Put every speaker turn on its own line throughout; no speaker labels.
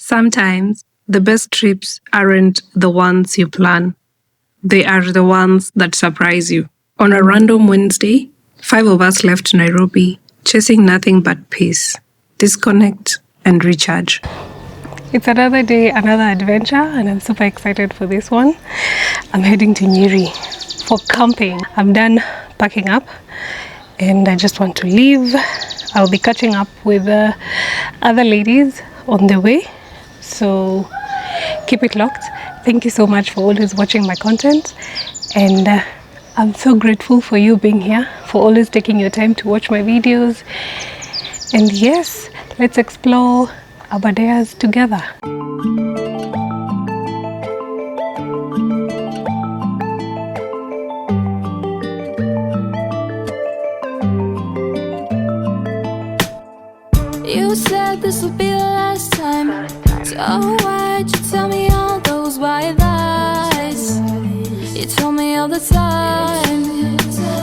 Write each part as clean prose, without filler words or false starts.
Sometimes the best trips aren't the ones you plan. They are the ones that surprise you. On a random Wednesday, 5 of us left Nairobi, chasing nothing but peace, disconnect, and recharge. It's another day, another adventure, and I'm super excited for this one. I'm heading to Nyeri for camping. I'm done packing up and I just want to leave. I'll be catching up with other ladies on the way, so keep it locked. Thank you so much for always watching my content, and I'm so grateful for you being here, for always taking your time to watch my videos. And yes, let's explore Aberdares together.
You said this would be the last time, so why'd you tell me all those white lies? You told me all the time.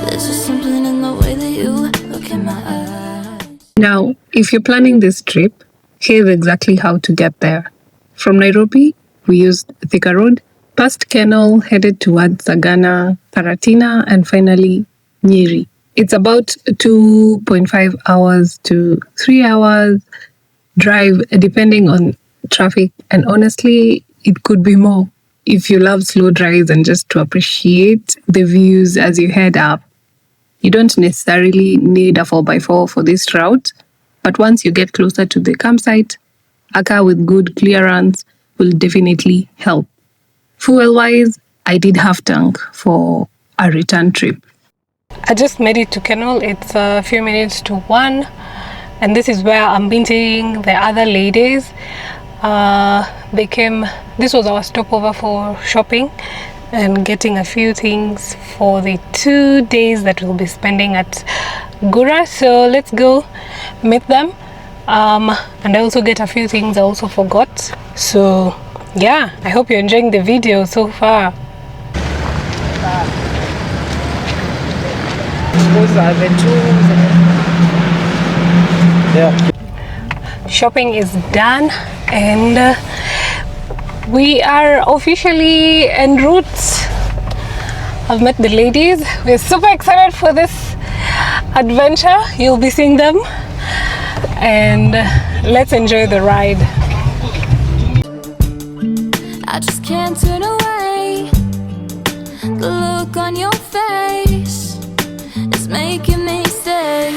There's just something in the way that you look in my eyes.
Now, if you're planning this trip, here's exactly how to get there. From Nairobi, we used Thika Road, past Kenol, headed towards Sagana, Taratina, and finally Nyeri. It's about 2.5 hours to 3 hours drive, depending on traffic. And honestly, it could be more if you love slow drives and just to appreciate the views as you head up. You don't necessarily need a 4x4 for this route, but once you get closer to the campsite, a car with good clearance will definitely help. Fuel-wise, I did half tank for a return trip. I just made it to Kenol. It's a few minutes to 1, and this is where I'm meeting the other ladies. This was our stopover for shopping and getting a few things for the 2 days that we'll be spending at Gura. So let's go meet them, and I also get a few things I also forgot. So yeah, I hope you're enjoying the video so far.
Those are the tools. Yeah.
Shopping is done, and we are officially en route. I've met the ladies. We're super excited for this adventure. You'll be seeing them, and let's enjoy the ride.
I just can't turn away. The look on your face is making me stay.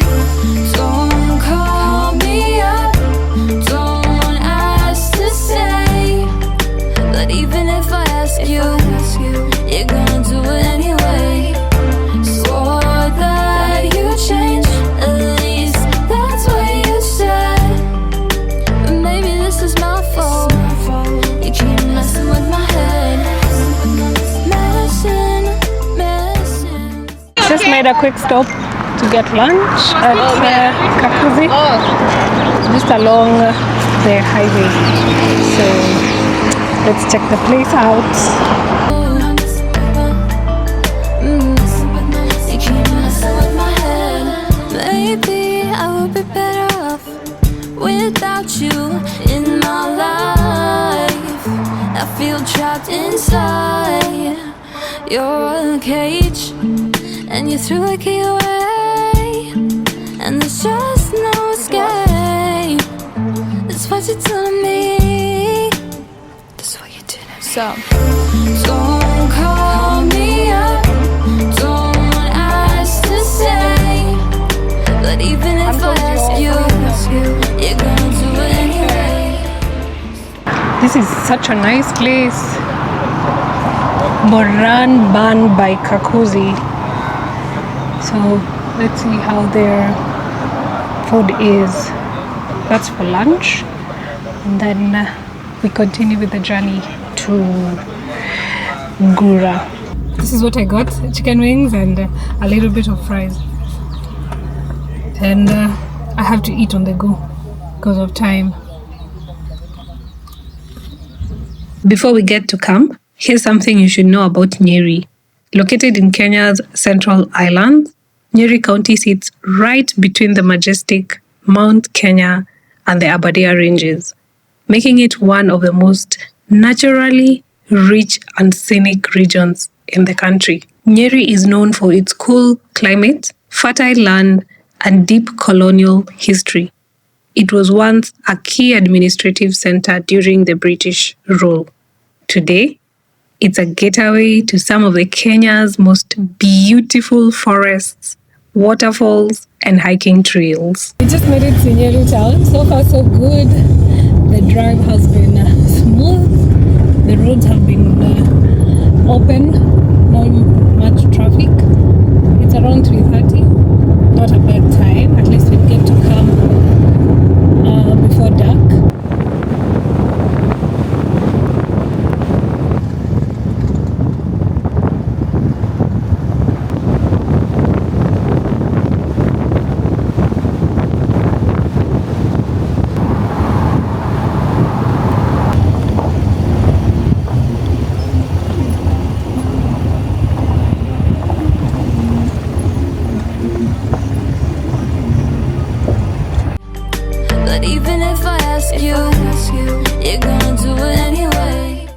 Don't call me up, don't ask to stay. But even if I ask you, you're gonna do it anyway. Swore that you changed, at least that's what you said. But maybe this is my fault. You keep messing with my head. Medicine.
Just made a quick stop to get lunch at Kakuzi, just along the highway. So let's check the place out.
You keep messing with my head. Maybe I would be better off without you in my life. I feel trapped inside your cage, and you threw a key away, and there's just no escape. That's what you're telling me. That's what you're doing. So don't call me up, don't ask to stay. But even if I ask you, you're gonna do it anyway.
This is such a nice place. Moran Ban by Kakuzi. So let's see how their food is. That's for lunch, and then we continue with the journey to Gura. This is what I got: chicken wings and a little bit of fries. And I have to eat on the go because of time. Before we get to camp, here's something you should know about Nyeri. Located in Kenya's Central Islands, Nyeri County sits right between the majestic Mount Kenya and the Aberdare Ranges. making it one of the most naturally rich and scenic regions in the country. Nyeri is known for its cool climate, fertile land, and deep colonial history. It was once a key administrative center during the British rule. Today, it's a getaway to some of the Kenya's most beautiful forests, waterfalls, and hiking trails. We just made it to Nyeri town. So far, so good. The drive has been smooth. The roads have been open. Not much traffic. It's around 3:30. Not a bad time. At least we get to come before dark.
But even if I ask you, you're gonna do it anyway.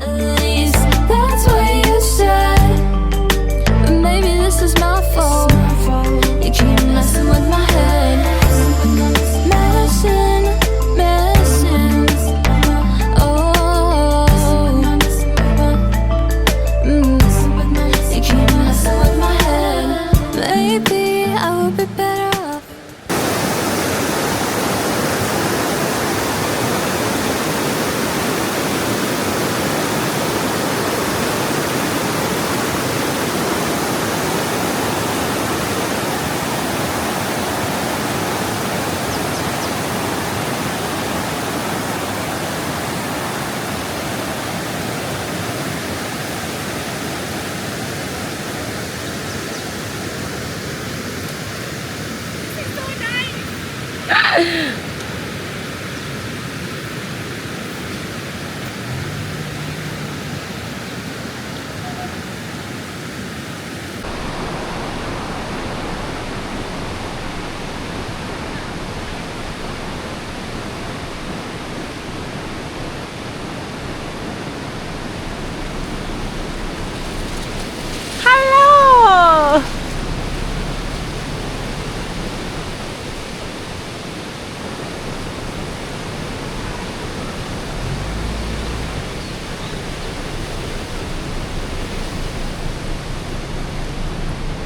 At least that's what you said. But maybe this is my fault. You keep messing with my head. Medicine, oh, you keep messing with my head. Maybe I would be better off.
Hello!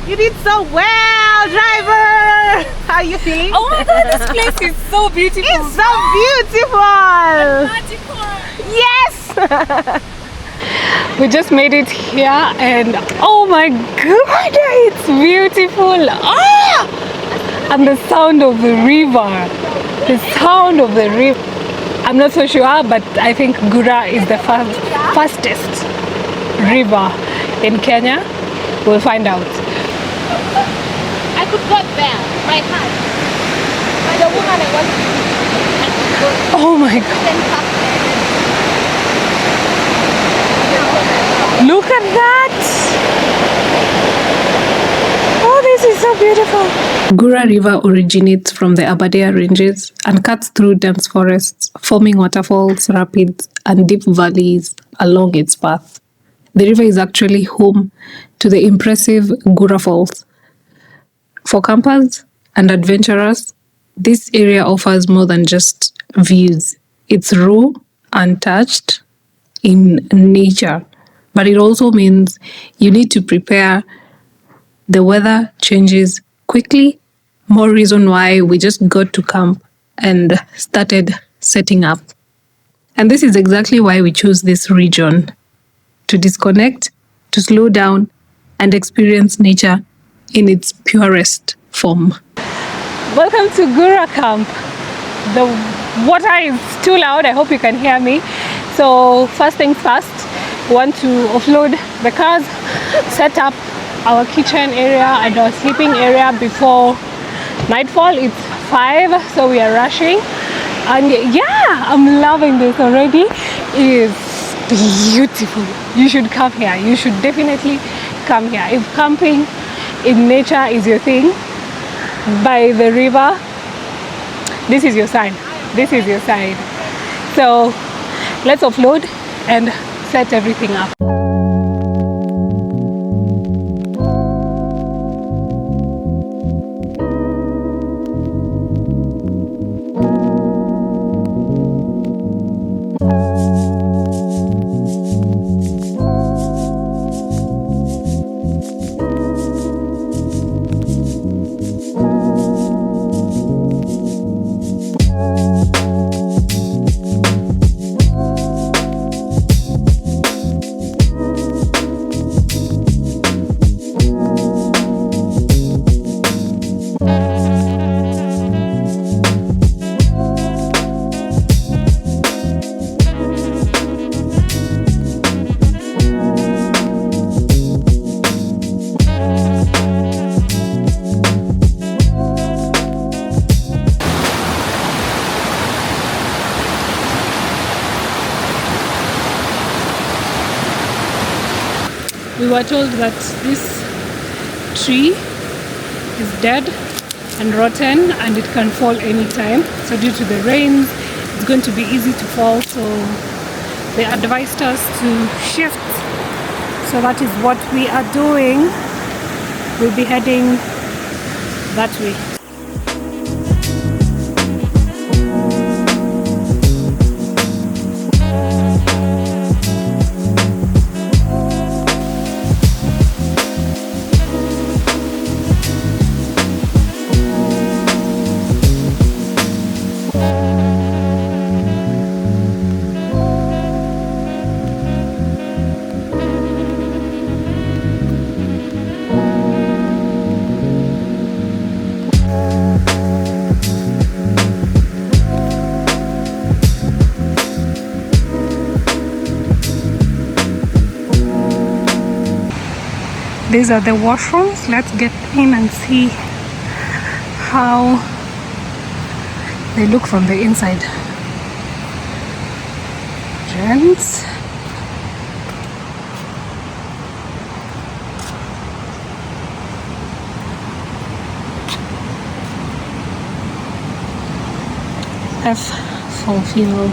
You did so well, driver! How are you feeling?
Oh my god, this place is so beautiful.
It's so beautiful!
Magical.
Yes!
We just made it here and oh my god, it's beautiful. Ah! And the sound of the river. The sound of the river. I'm not so sure, but I think Gura is the fastest river in Kenya. We'll find out.
I could go there, my heart. But the woman I want to be, I could go
Oh my god.
then come
Look at that! Oh, this is so beautiful. Gura River originates from the Aberdare Ranges and cuts through dense forests, forming waterfalls, rapids, and deep valleys along its path. The river is actually home to the impressive Gura Falls. For campers and adventurers, this area offers more than just views. It's raw, untouched in nature, but it also means you need to prepare. The weather changes quickly. More reason why we just got to camp and started setting up. And this is exactly why we chose this region: to disconnect, to slow down, and experience nature in its purest form. Welcome to Gura Camp. The water is too loud. I hope you can hear me. So first things first, we want to offload the cars, set up our kitchen area and our sleeping area before nightfall. It's 5, so we are rushing. And yeah, I'm loving this already. It is beautiful. You should come here. You should definitely come here. If camping in nature is your thing, by the river, this is your sign. This is your sign. So let's offload and set everything up. We were told that this tree is dead and rotten and it can fall anytime. So due to the rains, it's going to be easy to fall. So they advised us to shift. So that is what we are doing. We'll be heading that way. These are the washrooms. Let's get in and see how they look from the inside. Gents. F for female.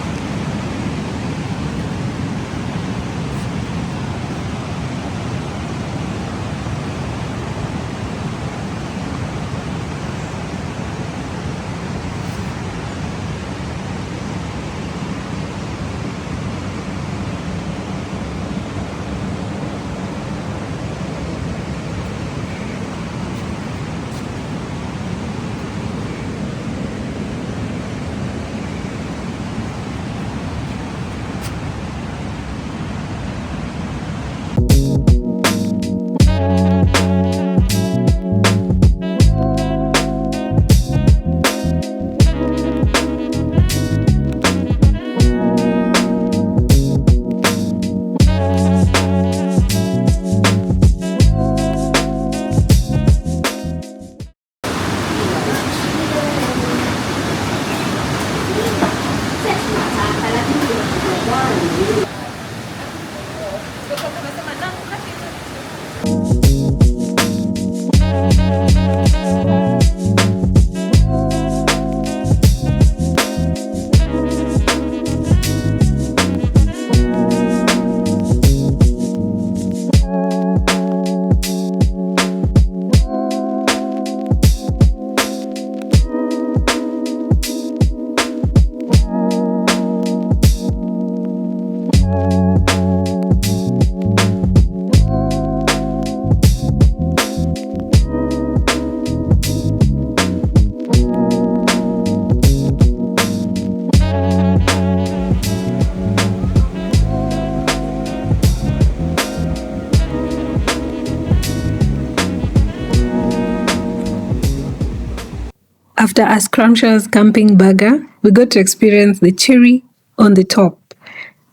After a scrumptious camping burger, we got to experience the cherry on the top,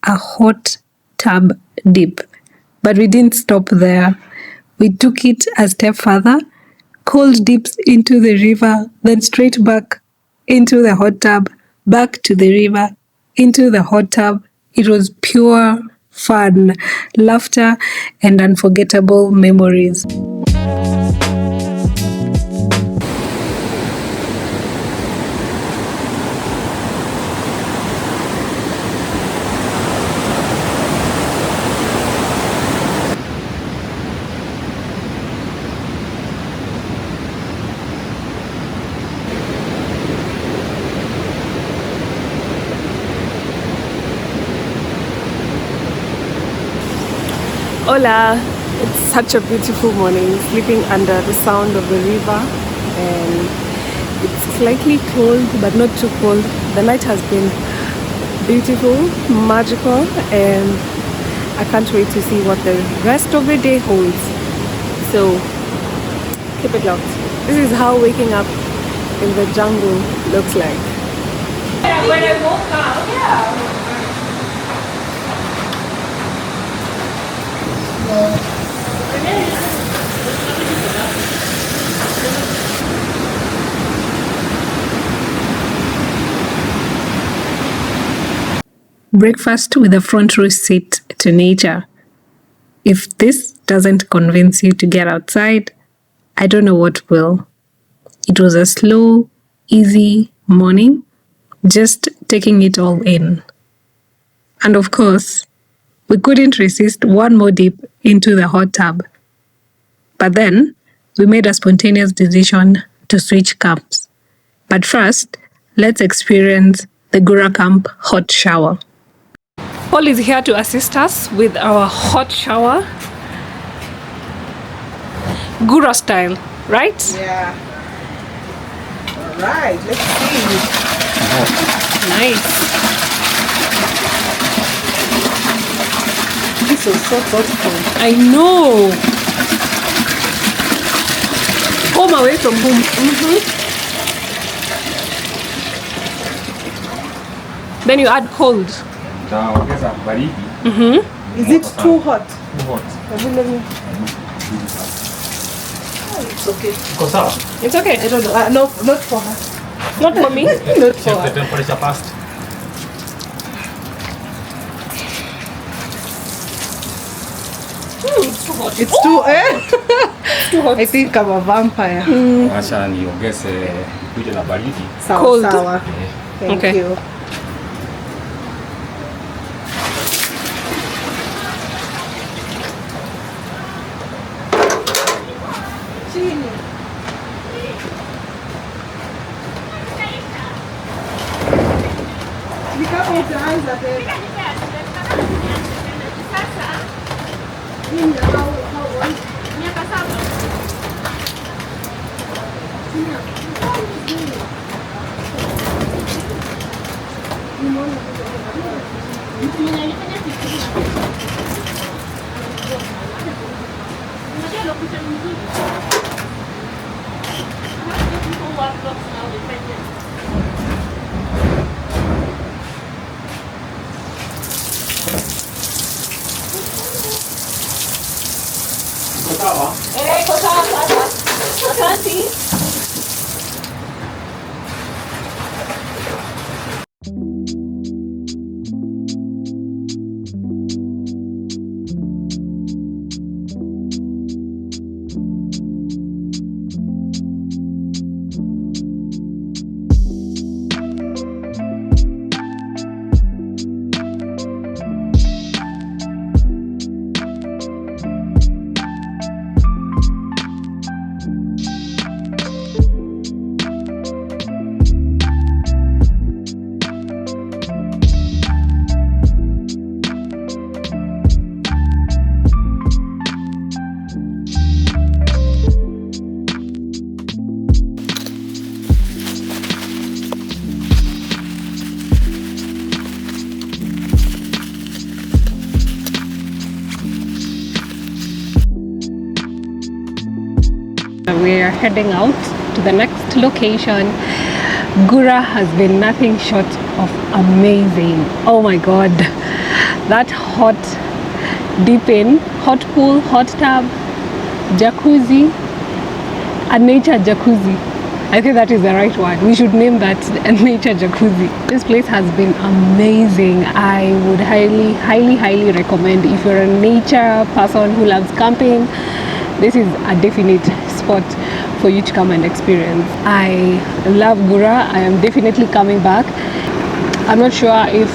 a hot tub dip. But we didn't stop there. We took it a step further, cold dips into the river, then straight back into the hot tub back to the river, into the hot tub. It was pure fun, laughter, and unforgettable memories. Hola, it's such a beautiful morning, sleeping under the sound of the river, and it's slightly cold but not too cold. The night has been beautiful, magical, and I can't wait to see what the rest of the day holds. So keep it locked. This is how waking up in the jungle looks like. When I woke up, breakfast with a front row seat to nature. If this doesn't convince you to get outside, I don't know what will. It was a slow, easy morning, just taking it all in. And of course, we couldn't resist one more dip into the hot tub. But then, we made a spontaneous decision to switch camps. But first, let's experience the Gura Camp hot shower. Paul is here to assist us with our hot shower. Gura style, right?
Yeah. All right, let's see.
Nice.
This is so thoughtful.
I know. Home away from home. Then you add cold.
Is it too hot? Let me. Oh, it's okay.
It's okay.
I don't know. No, not for her.
Not for me.
Not for
Check the
her.
temperature first.
It's too hot.
It's too
too hot.
I think I'm a vampire.
Acha niongeze kuja na baridi.
Sawa,
Cold.
sawa. Thank
Okay.
you. Chini. Ni kama utaanza tena.
We are heading out to the next location. Gura has been nothing short of amazing. Oh my god, that hot dip in, hot pool, hot tub, jacuzzi, a nature jacuzzi. I think that is the right word. We should name that nature jacuzzi. This place has been amazing. I would highly recommend. If you're a nature person who loves camping, this is a definite spot for you to come and experience. I love Gura. I am definitely coming back. I'm not sure if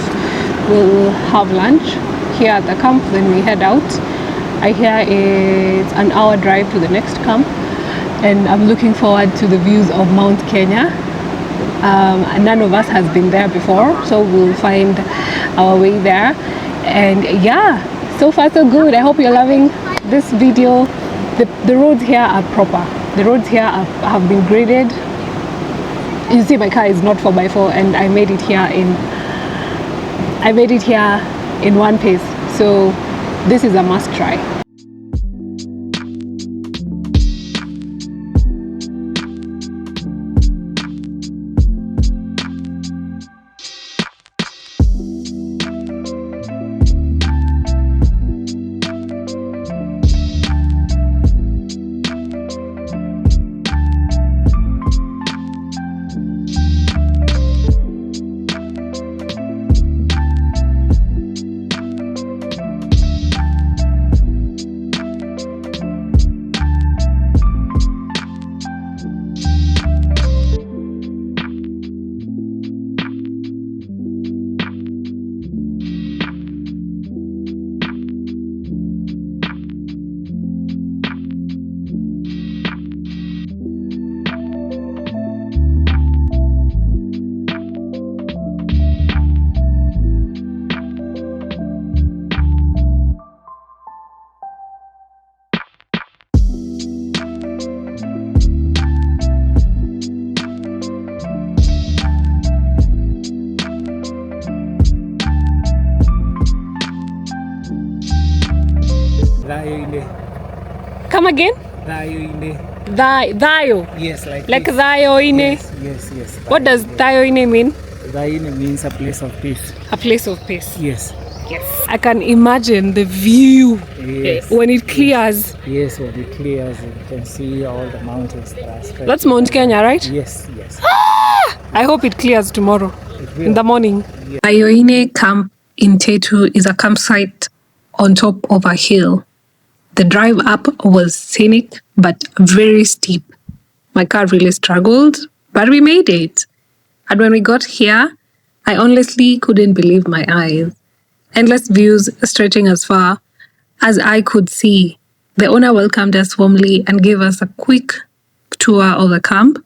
we'll have lunch here at the camp, then we head out. I hear it's an hour drive to the next camp, and I'm looking forward to the views of Mount Kenya. None of us has been there before, so we'll find our way there. And yeah, so far so good. I hope you're loving this video. The roads here are proper. The roads here have been graded. You see, my car is not 4x4, and I made it here in one piece. So this is a must try. Come again? Thayo.
Yes,
like Thayuini.
Yes.
What does Thayuini mean?
Thayuini means a place of peace.
A place of peace.
Yes.
I can imagine the view when it clears.
Yes, when it clears, you can see all the mountains that are stretched.
That's Mount Kenya, right?
Yes.
I hope it clears tomorrow in the morning.
Yeah.
Thayuini Camp in Tetu is a campsite on top of a hill. The drive up was scenic but very steep. My car really struggled, but we made it. And when we got here, I honestly couldn't believe my eyes. Endless views stretching as far as I could see. The owner welcomed us warmly and gave us a quick tour of the camp,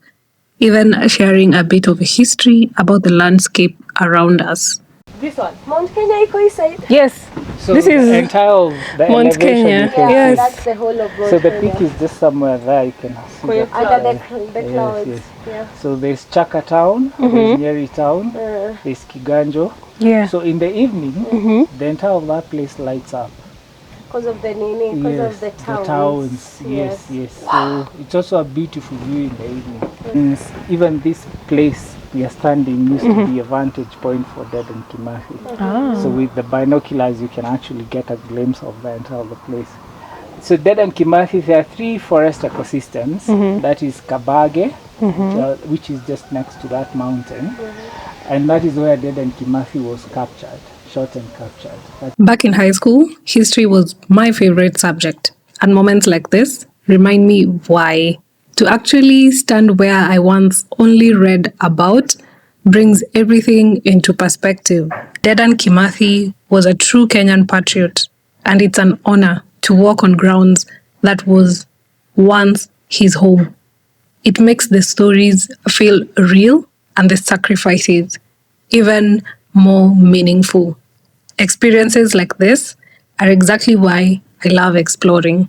even sharing a bit of history about the landscape around us.
This one. Mount Kenya iko side.
Yes,
So
this is
the entire the
Mount
elevation
Kenya.
you can
Yes.
That's the whole of Mount
see. So the
Kenya.
peak is just somewhere there. You can see the
Under the
Yes,
clouds.
yes.
Yeah.
So there's Chaka Town, there's Nyeri Town, there's Kiganjo.
Yeah.
So in the evening, the entire of that place lights up.
Because of the nini, because of the towns.
The towns, yes. So it's also a beautiful view in the evening. Even this place we are standing used to be a vantage point for Dead and Kimathi. So with the binoculars, you can actually get a glimpse of the entire place. So Dead and Kimathi, there are 3 forest ecosystems. That is Kabage, which is just next to that mountain. And that is where Dead and Kimathi was captured. Shot and captured.
Back in high school, history was my favorite subject. And moments like this remind me why. To actually stand where I once only read about brings everything into perspective. Dedan Kimathi was a true Kenyan patriot, and it's an honor to walk on grounds that was once his home. It makes the stories feel real and the sacrifices even more meaningful. Experiences like this are exactly why I love exploring.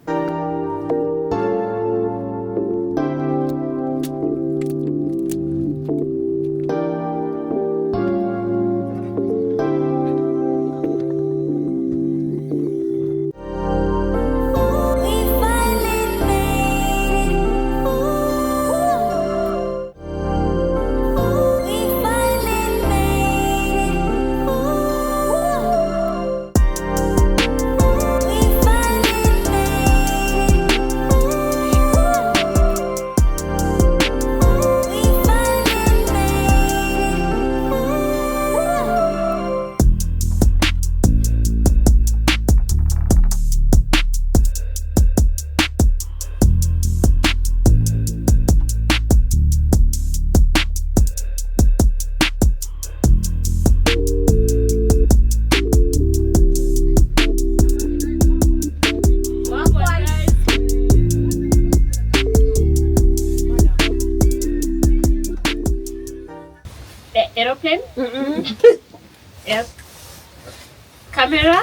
Camera.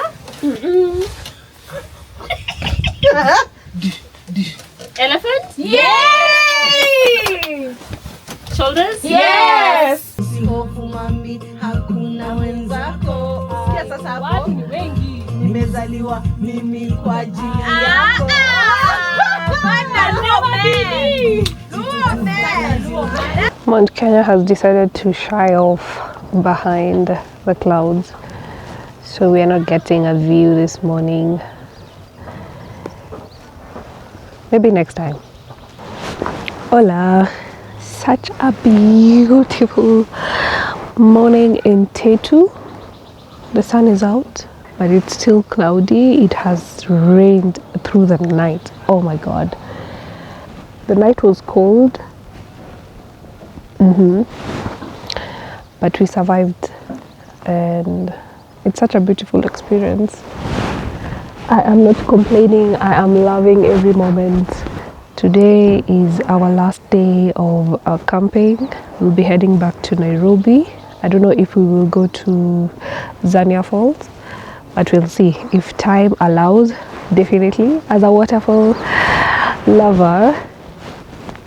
Elephant.
Yay!
Shoulders.
Yes! Hofu mami hakuna wenzako. Sikia sasa hapo.
Watu ni wengi.
Nimezaliwa mimi kwa ajili yako.
Mount Kenya has decided to shy off behind the clouds, so we are not getting a view this morning. Maybe next time. Hola, such a beautiful morning in Tetu. The sun is out, but it's still cloudy. It has rained through the night. Oh my god. The night was cold. But we survived, and it's such a beautiful experience. I am not complaining. I am loving every moment. Today is our last day of our camping. We'll be heading back to Nairobi. I don't know if we will go to Zaina Falls, but we'll see if time allows. Definitely, as a waterfall lover,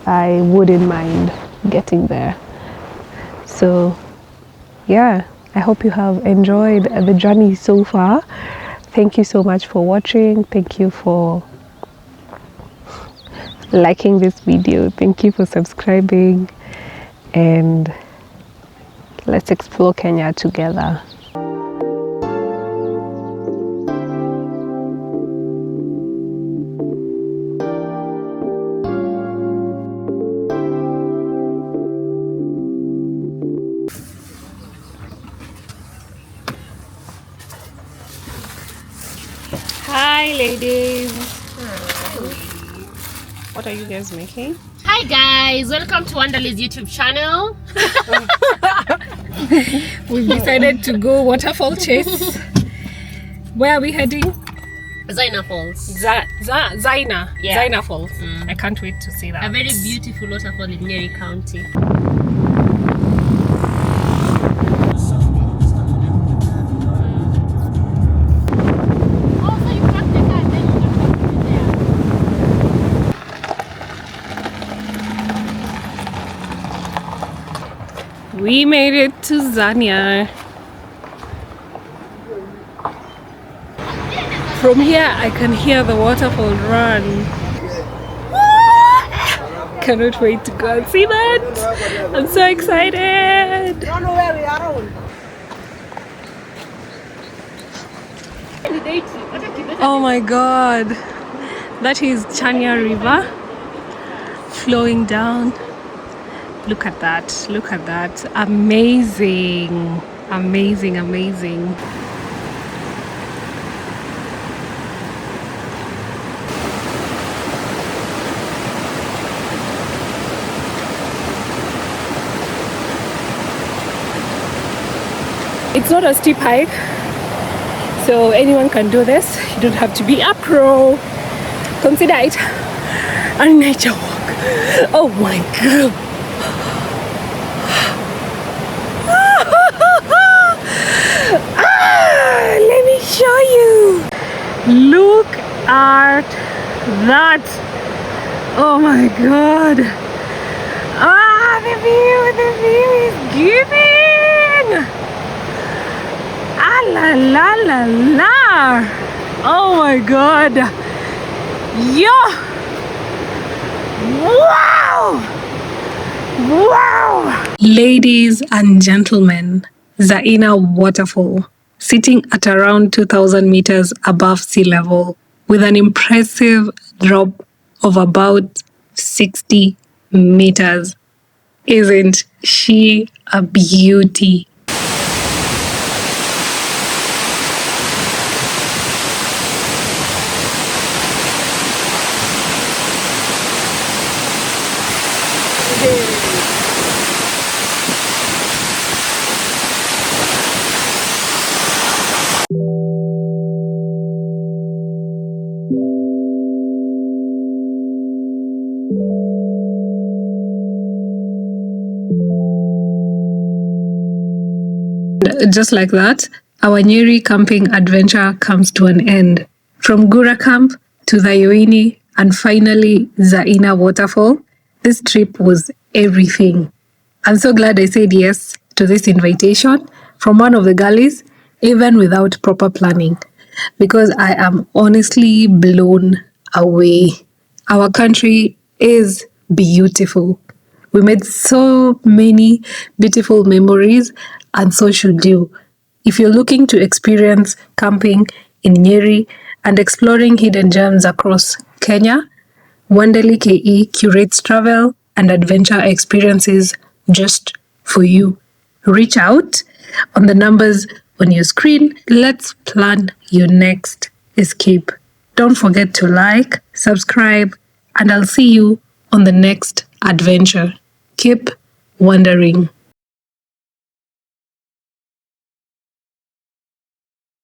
I wouldn't mind getting there. So yeah, I hope you have enjoyed the journey so far. Thank you so much for watching. Thank you for liking this video. Thank you for subscribing, and let's explore Kenya together. Hi ladies. What are you guys making?
Hi guys, welcome to Wonderly's YouTube channel.
We've decided to go waterfall chase. Where are we heading?
Zaina Falls.
Zaina.
Yeah.
Zaina Falls. I can't wait to see that.
A very beautiful waterfall in Nyeri County.
We made it to Zaina. From here, I can hear the waterfall run. Cannot wait to go and see that. I'm so excited.
Don't know where we are.
Oh my god. That is Chania River flowing down. Look at that. Look at that. Amazing. Amazing, amazing. It's not a steep hike, so anyone can do this. You don't have to be a pro. Consider it a nature walk. Oh my god. Let me show you. Look at that. Oh my god. The view is giving. La la la la. Oh my god. Yo. Wow. Wow. Ladies and gentlemen, Zaina Waterfall, sitting at around 2,000 meters above sea level with an impressive drop of about 60 meters. Isn't she a beauty? Just like that, our Nyeri camping adventure comes to an end. From Gura Camp to Thayuini and finally Zaina Waterfall, this trip was everything. I'm so glad I said yes to this invitation from one of the girlies, even without proper planning, because I am honestly blown away. Our country is beautiful. We made so many beautiful memories, and so should you. If you're looking to experience camping in Nyeri and exploring hidden gems across Kenya, Wandeli KE curates travel and adventure experiences just for you. Reach out on the numbers on your screen. Let's plan your next escape. Don't forget to like, subscribe, and I'll see you on the next adventure. Keep wandering.